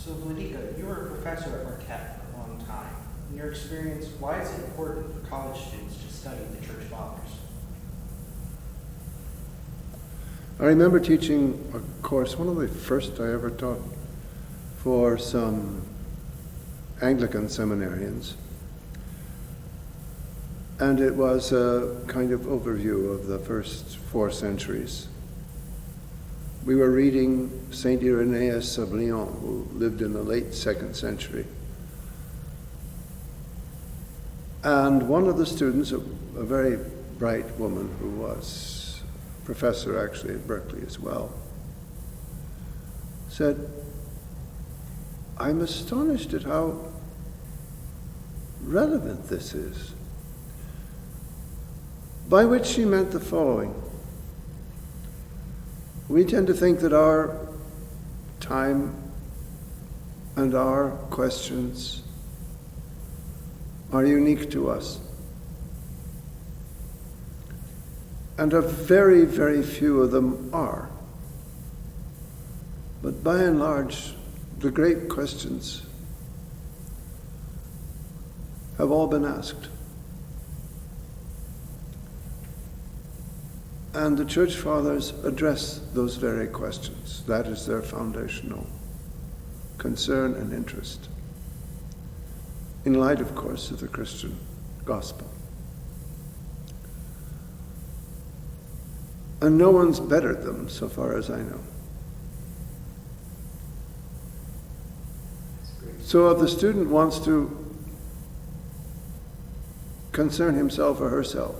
So, Vladika, you were a professor at Marquette for a long time. In your experience, why is it important for college students to study the Church Fathers? I remember teaching a course, one of the first I ever taught, for some Anglican seminarians. And it was a kind of overview of the first 4 centuries. We were reading Saint Irenaeus of Lyon, who lived in the late 2nd century. And one of the students, a very bright woman who was a professor actually at Berkeley as well, said, "I'm astonished at how relevant this is." By which she meant the following. We tend to think that our time and our questions are unique to us. And a very, very few of them are. But by and large, the great questions have all been asked. And the Church Fathers address those very questions. That is their foundational concern and interest. In light, of course, of the Christian gospel. And no one's bettered them, so far as I know. So if the student wants to concern himself or herself,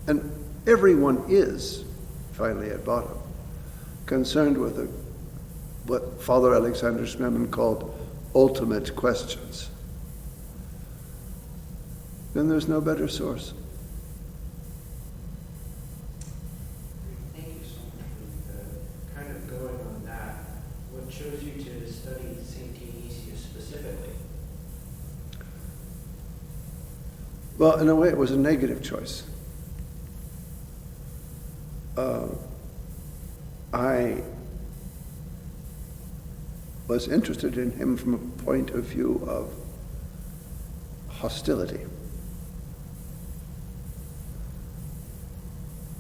and everyone is, finally at bottom, concerned with what Father Alexander Schmemann called ultimate questions, then there's no better source. Thank you so much for kind of going on that. What chose you to study St. Dionysius specifically? Well, in a way, it was a negative choice. I was interested in him from a point of view of hostility.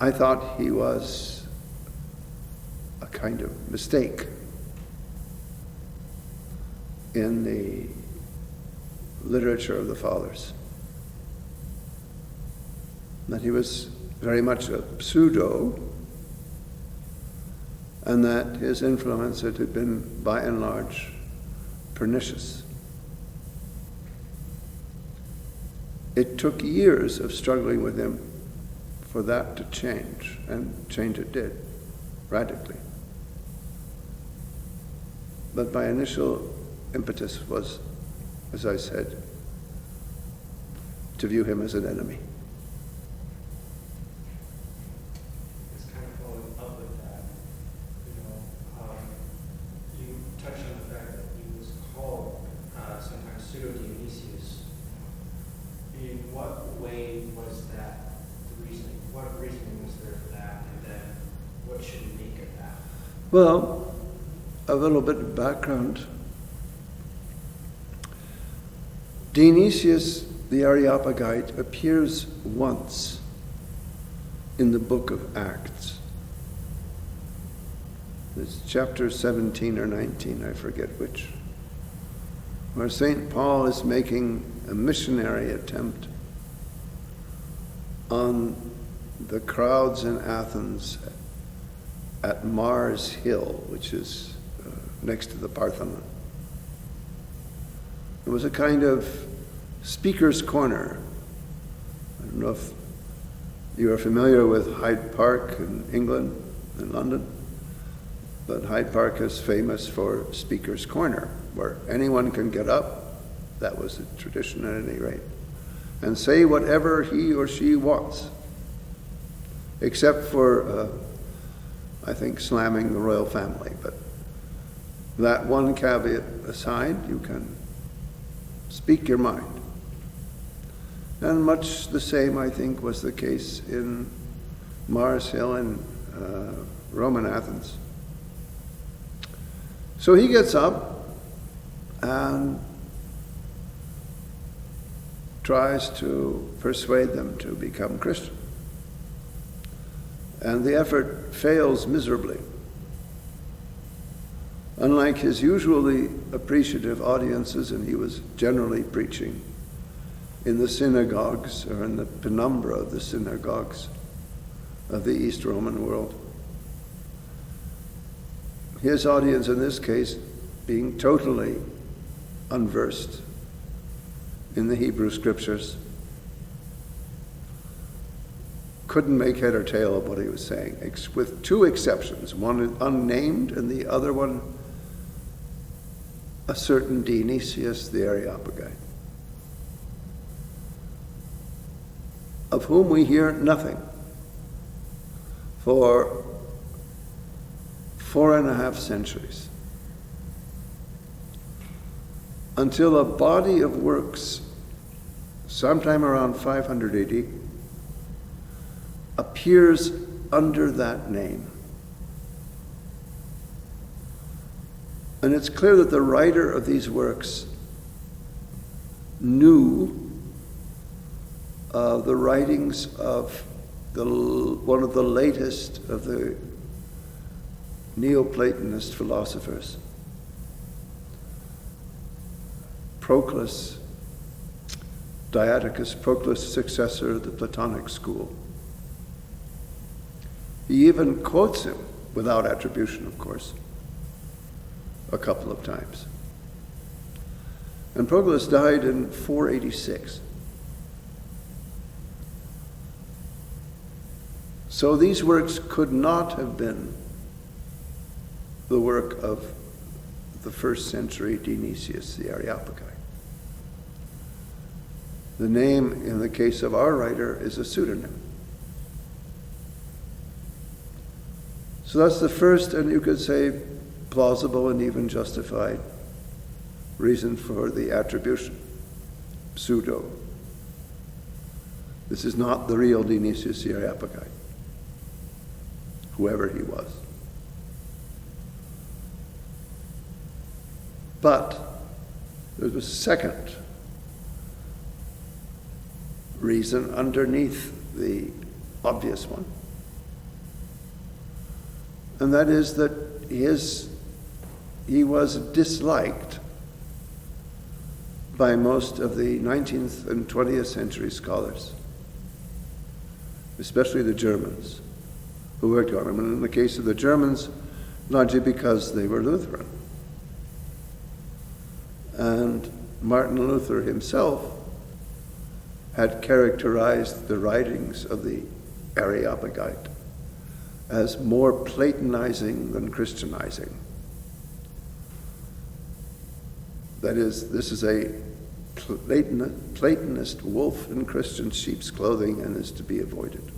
I thought he was a kind of mistake in the literature of the Fathers. That he was very much a pseudo, and that his influence had been, by and large, pernicious. It took years of struggling with him for that to change, and change it did, radically. But my initial impetus was, as I said, to view him as an enemy. Dionysius. In what way was that the reasoning? What reasoning was there for that? And then what should we make of that? Well, a little bit of background. Dionysius the Areopagite appears once in the book of Acts. It's chapter 17 or 19, I forget which, where St. Paul is making a missionary attempt on the crowds in Athens at Mars Hill, which is next to the Parthenon. It was a kind of speaker's corner. I don't know if you are familiar with Hyde Park in England, in London, but Hyde Park is famous for speaker's corner, where anyone can get up, that was the tradition at any rate, and say whatever he or she wants, except for, I think, slamming the royal family. But that one caveat aside, you can speak your mind. And much the same, I think, was the case in Mars Hill in Roman Athens. So he gets up and tries to persuade them to become Christian. And the effort fails miserably. Unlike his usually appreciative audiences, and he was generally preaching in the synagogues or in the penumbra of the synagogues of the East Roman world. His audience in this case being totally unversed in the Hebrew scriptures, couldn't make head or tail of what he was saying, with two exceptions, one unnamed and the other one a certain Dionysios the Areopagite, of whom we hear nothing for 4.5 centuries, until a body of works, sometime around 500 AD, appears under that name. And it's clear that the writer of these works knew the writings of one of the latest of the Neoplatonist philosophers, Proclus, Diadochus, Proclus' successor of the Platonic school. He even quotes him, without attribution, of course, a couple of times. And Proclus died in 486. So these works could not have been the work of the first century Dionysios the Areopagite. The name, in the case of our writer, is a pseudonym. So that's the first, and you could say, plausible and even justified reason for the attribution. Pseudo. This is not the real Dionysios the Areopagite, whoever he was. But there was a second reason underneath the obvious one, and that is that he was disliked by most of the 19th and 20th century scholars, especially the Germans who worked on him. And in the case of the Germans, largely because they were Lutheran. And Martin Luther himself had characterized the writings of the Areopagite as more Platonizing than Christianizing. That is, this is a Platonist wolf in Christian sheep's clothing and is to be avoided.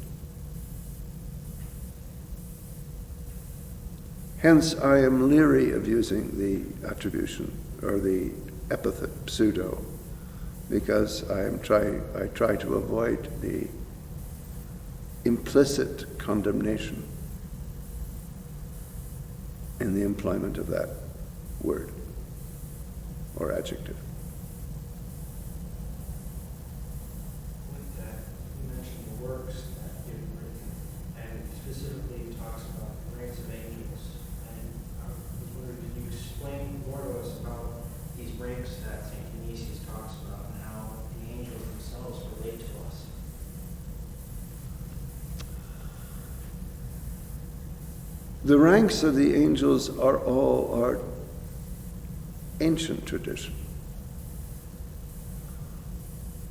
Hence, I am leery of using the attribution or the epithet pseudo, because I try to avoid the implicit condemnation in the employment of that word or adjective. With that, you mentioned the works that you've written, and specifically you talks about the ranks of angels. And I was wondering, could you explain more to us about these ranks that St. Dionysius talks about and how the angels themselves relate to us? The ranks of the angels are ancient tradition.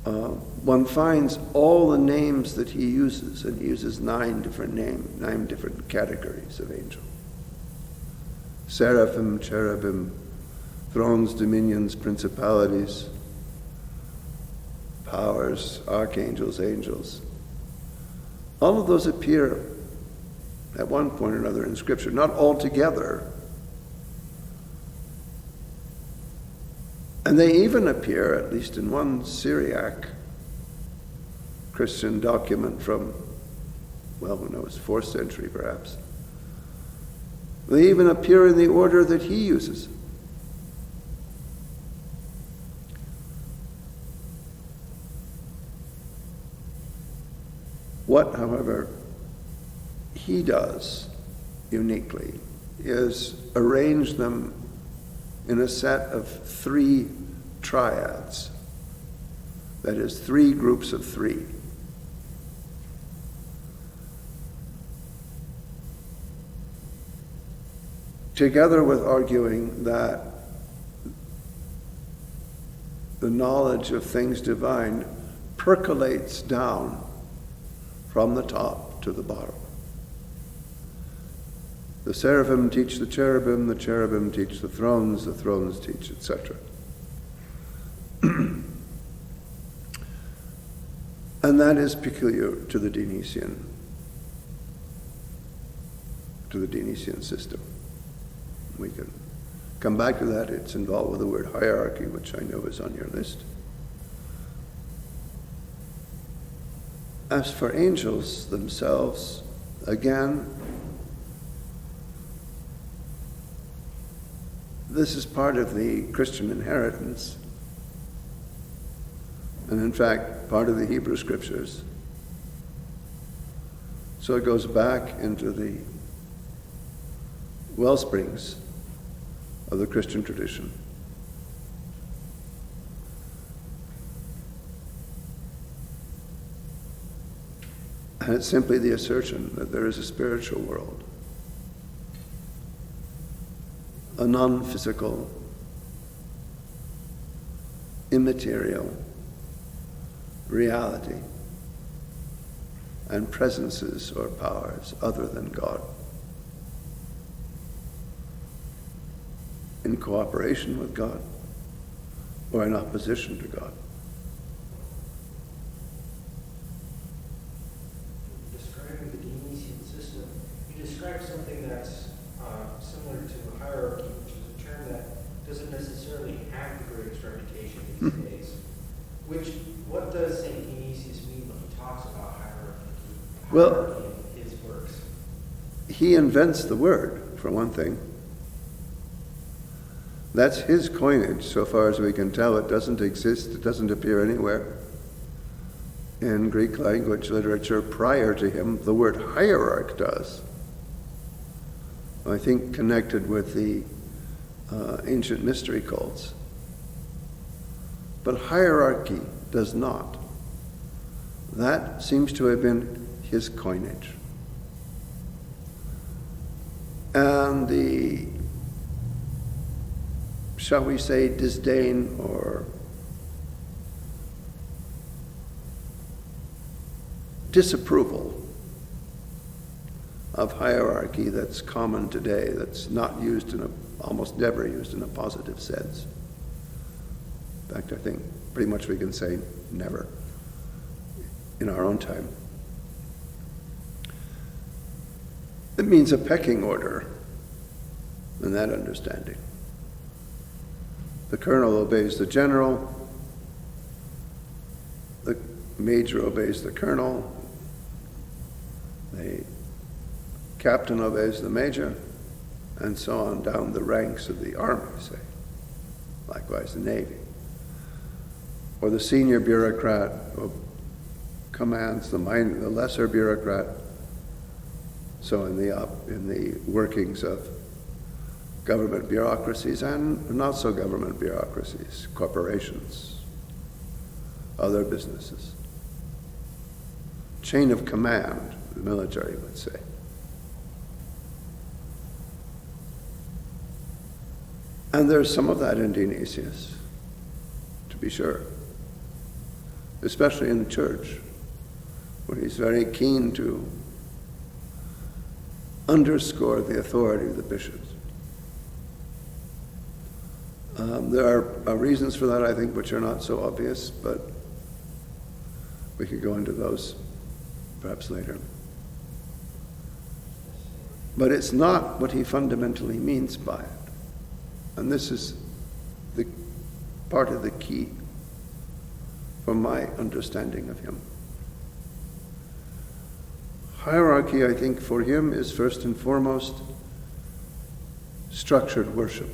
One finds all the names that he uses, and he uses 9 different categories of angel. Seraphim, cherubim, thrones, dominions, principalities, powers, archangels, angels. All of those appear at one point or another in Scripture, not all together. And they even appear, at least in one Syriac Christian document from, well, who knows, 4th century perhaps. They even appear in the order that he uses. What, however, he does uniquely is arrange them in a set of 3 triads. That is, 3 groups of 3. Together with arguing that the knowledge of things divine percolates down from the top to the bottom. The seraphim teach the cherubim teach the thrones teach, etc. And that is peculiar to the Dionysian system. We can come back to that. It's involved with the word hierarchy, which I know is on your list. As for angels themselves, again, this is part of the Christian inheritance, and in fact, part of the Hebrew Scriptures. So it goes back into the well springs of the Christian tradition. And it's simply the assertion that there is a spiritual world, a non-physical, immaterial reality and presences or powers other than God, in cooperation with God or in opposition to God. Describing the Dionysian system, you describe something that's similar to a hierarchy, which is a term that doesn't necessarily have the greatest reputation these days. What does St. Dionysius mean when he talks about hierarchy in his works? He invents the word, for one thing. That's his coinage, so far as we can tell. It doesn't exist, it doesn't appear anywhere in Greek language literature prior to him. The word hierarch does. I think connected with the ancient mystery cults. But hierarchy does not. That seems to have been his coinage. And the, shall we say, disdain or disapproval of hierarchy that's common today, that's not used almost never used in a positive sense. In fact, I think pretty much we can say never in our own time. It means a pecking order in that understanding. The colonel obeys the general, the major obeys the colonel, the captain obeys the major, and so on down the ranks of the army, say. Likewise, the Navy. Or the senior bureaucrat who commands the lesser bureaucrat. So in the workings of government bureaucracies and not so government bureaucracies, corporations, other businesses. Chain of command, the military would say. And there's some of that in Dionysius, to be sure, especially in the church, where he's very keen to underscore the authority of the bishops. There are reasons for that, I think, which are not so obvious, but we could go into those perhaps later. But it's not what he fundamentally means by it. And this is the part of the key for my understanding of him. Hierarchy, I think, for him is first and foremost structured worship.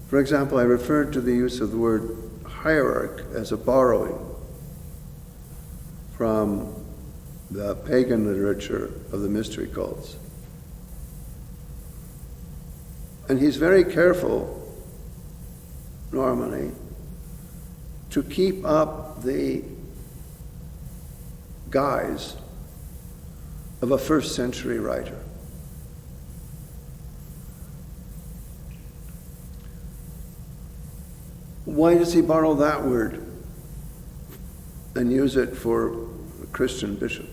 For example, I referred to the use of the word hierarch as a borrowing from the pagan literature of the mystery cults. And he's very careful, normally, to keep up the guise of a first century writer. Why does he borrow that word and use it for a Christian bishop?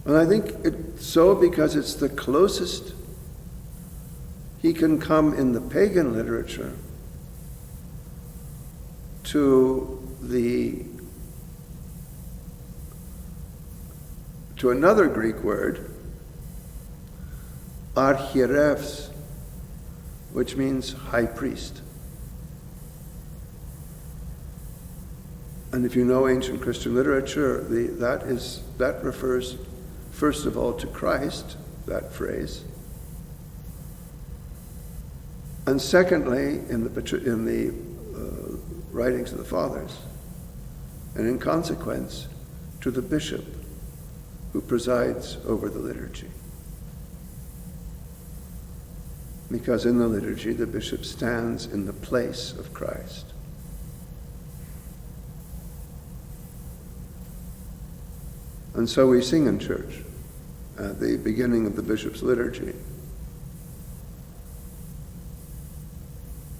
And I think it's so because it's the closest he can come in the pagan literature to another Greek word, archiereps, which means high priest. And if you know ancient Christian literature, that refers first of all to Christ, that phrase, and secondly in the writings of the fathers, and in consequence to the bishop who presides over the liturgy. Because in the liturgy, the bishop stands in the place of Christ. And so we sing in church at the beginning of the bishop's liturgy,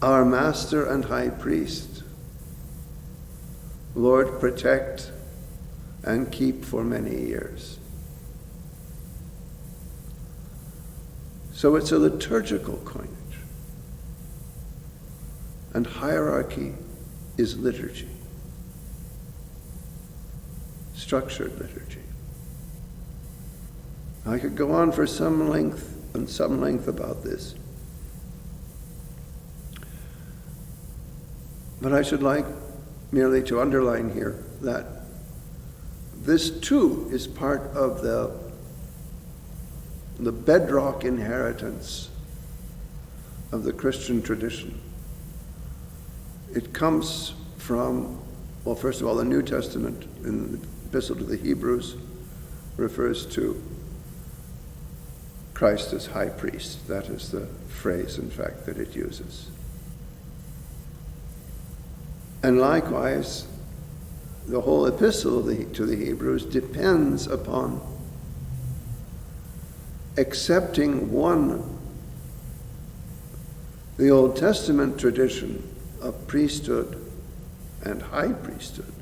"Our Master and High Priest, Lord, protect and keep for many years." So it's a liturgical coinage. And hierarchy is liturgy, structured liturgy. I could go on for some length about this. But I should like merely to underline here that this too is part of the bedrock inheritance of the Christian tradition. It comes from, well, first of all, the New Testament in the Epistle to the Hebrews refers to Christ as high priest. That is the phrase, in fact, that it uses. And likewise, the whole epistle to the Hebrews depends upon accepting the Old Testament tradition of priesthood and high priesthood,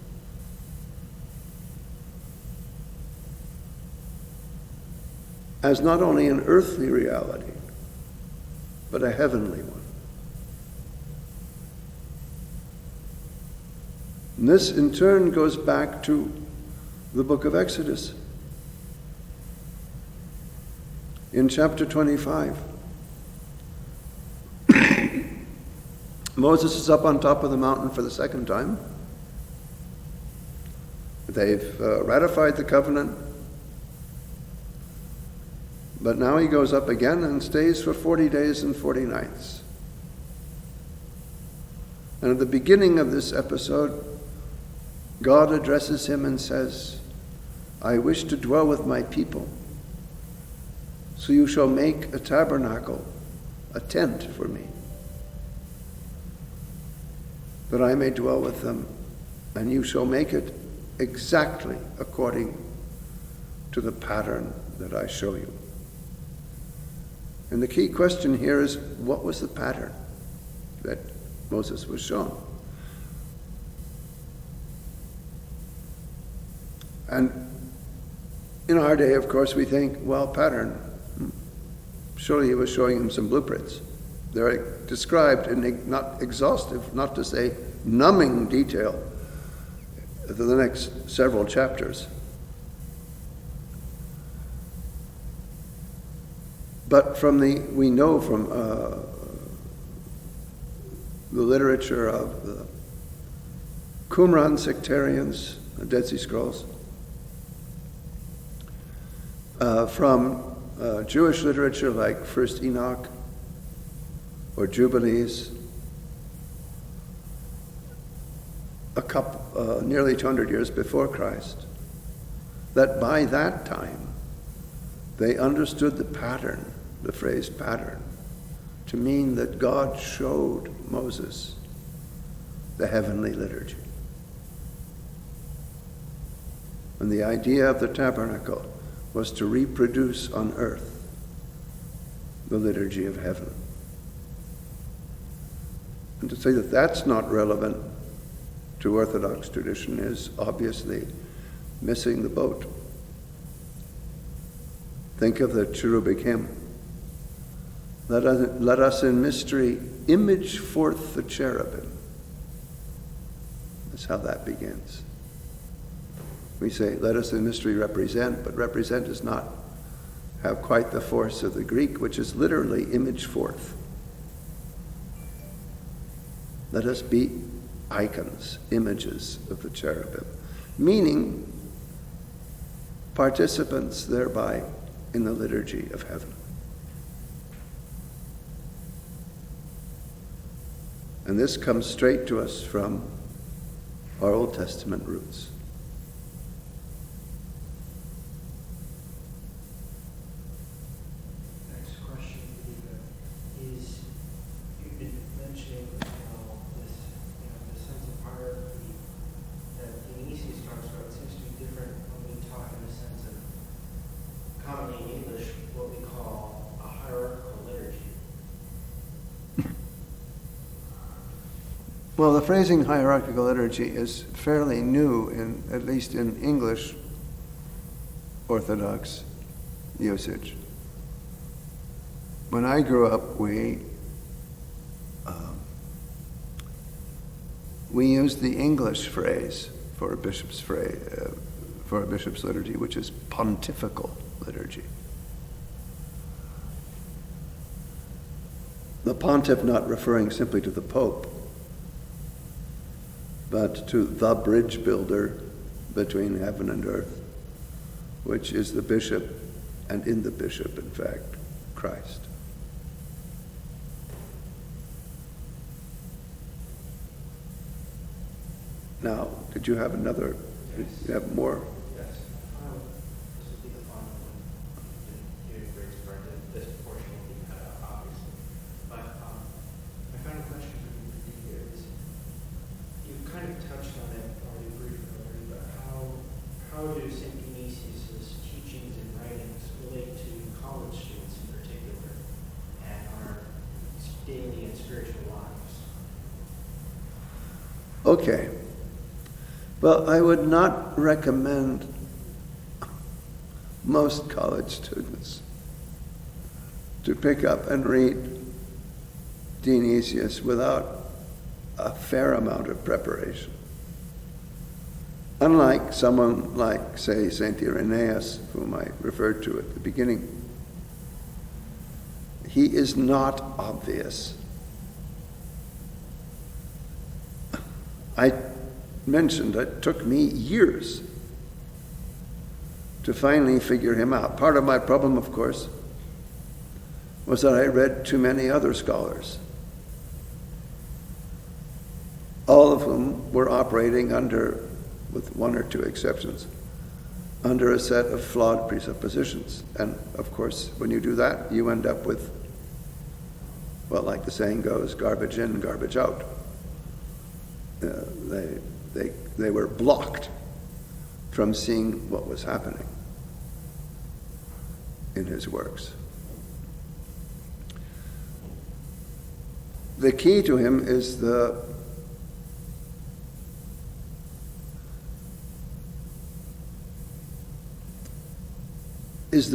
as not only an earthly reality, but a heavenly one. And this, in turn, goes back to the book of Exodus. In chapter 25, Moses is up on top of the mountain for the second time. They've ratified the covenant, but now he goes up again and stays for 40 days and 40 nights. And at the beginning of this episode, God addresses him and says, "I wish to dwell with my people, so you shall make a tabernacle, a tent for me, that I may dwell with them, and you shall make it exactly according to the pattern that I show you." And the key question here is, what was the pattern that Moses was shown? And in our day, of course, we think, well, pattern. Surely he was showing him some blueprints. They're described in not exhaustive, not to say numbing detail for the next several chapters. But we know from the literature of the Qumran sectarians, the Dead Sea Scrolls, from Jewish literature like First Enoch or Jubilees, nearly 200 years before Christ, that by that time they understood the pattern, the phrase pattern, to mean that God showed Moses the heavenly liturgy. And the idea of the tabernacle was to reproduce on earth the liturgy of heaven. And to say that that's not relevant to Orthodox tradition is obviously missing the boat. Think of the cherubic hymn. Let us in mystery image forth the cherubim. That's how that begins. We say, let us in mystery represent, but represent does not have quite the force of the Greek, which is literally image forth. Let us be icons, images of the cherubim, meaning participants thereby in the liturgy of heaven. And this comes straight to us from our Old Testament roots. Next question is, you've been mentioning this sense of hierarchy that Dionysios talks about. It seems to be different when we talk in the sense of, commonly in English, what we call a hierarchical liturgy. Well, the phrasing hierarchical liturgy is fairly new, at least in English Orthodox usage. When I grew up, we used the English phrase for a bishop's liturgy, which is pontifical liturgy. The pontiff not referring simply to the Pope, but to the bridge builder between heaven and earth, which is the bishop, and in the bishop, in fact, Christ. Now, did you have another? Yes. Did you have more? Yes. This will be the final one. You did a great start. This portion will be cut out, obviously. But my final question for you here is, you kind of touched on it already briefly already, but how do St. Dionysius' teachings and writings relate to college students in particular and our daily and spiritual lives? Okay. Well, I would not recommend most college students to pick up and read Dionysius without a fair amount of preparation. Unlike someone like, say, St. Irenaeus, whom I referred to at the beginning, he is not obvious. I mentioned it took me years to finally figure him out. Part of my problem, of course, was that I read too many other scholars, all of whom were operating under, with one or two exceptions, under a set of flawed presuppositions. And of course, when you do that, you end up with, well, like the saying goes, garbage in, garbage out. They were blocked from seeing what was happening in his works. The key to him is the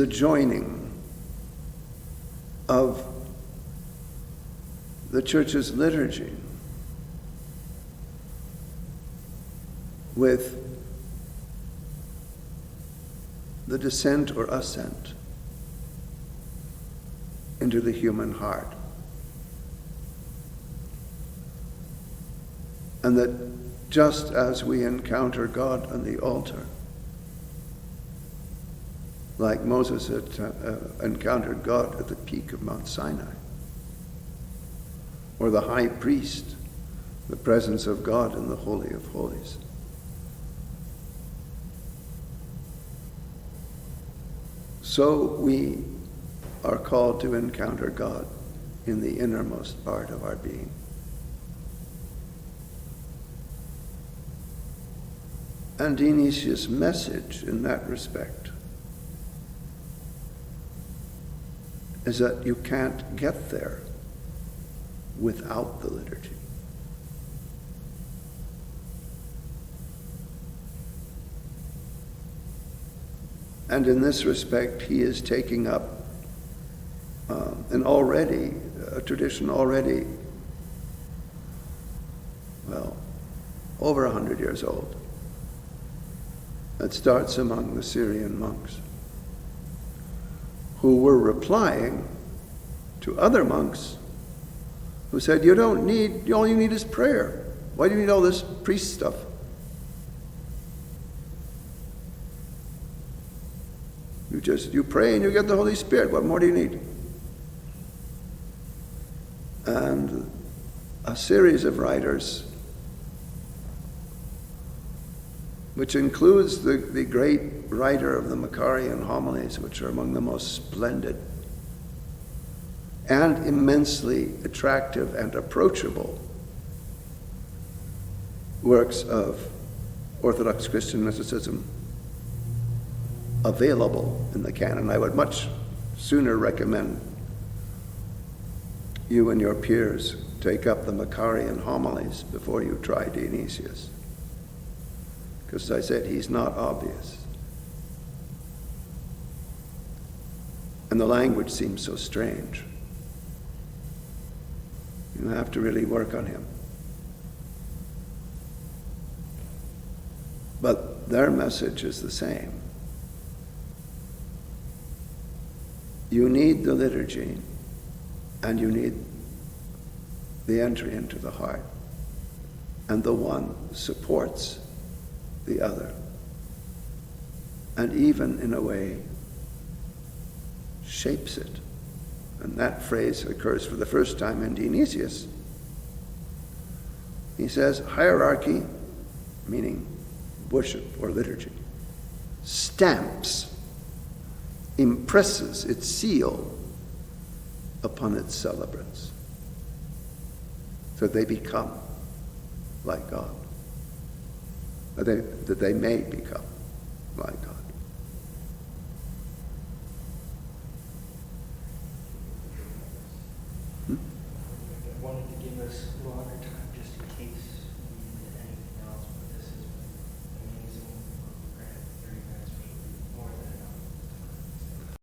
joining of the church's liturgy with the descent or ascent into the human heart. And that just as we encounter God on the altar, like Moses had encountered God at the peak of Mount Sinai, or the high priest the presence of God in the Holy of Holies. So we are called to encounter God in the innermost part of our being. And Dionysius' message in that respect is that you can't get there without the liturgy. And in this respect, he is taking up a tradition already, well, over 100 years old. It starts among the Syrian monks who were replying to other monks who said, all you need is prayer. Why do you need all this priest stuff? You pray and you get the Holy Spirit. What more do you need? And a series of writers, which includes the great writer of the Macarian homilies, which are among the most splendid and immensely attractive and approachable works of Orthodox Christian mysticism available in the canon. I would much sooner recommend you and your peers take up the Macarian homilies before you try Dionysius. Because as I said, he's not obvious. And the language seems so strange. You have to really work on him. But their message is the same. You need the liturgy, and you need the entry into the heart. And the one supports the other. And even, in a way, shapes it. And that phrase occurs for the first time in Dionysius. He says, hierarchy, meaning worship or liturgy, stamps, impresses its seal upon its celebrants, so they become like God, that they may become like God. I wanted to give us longer time just in case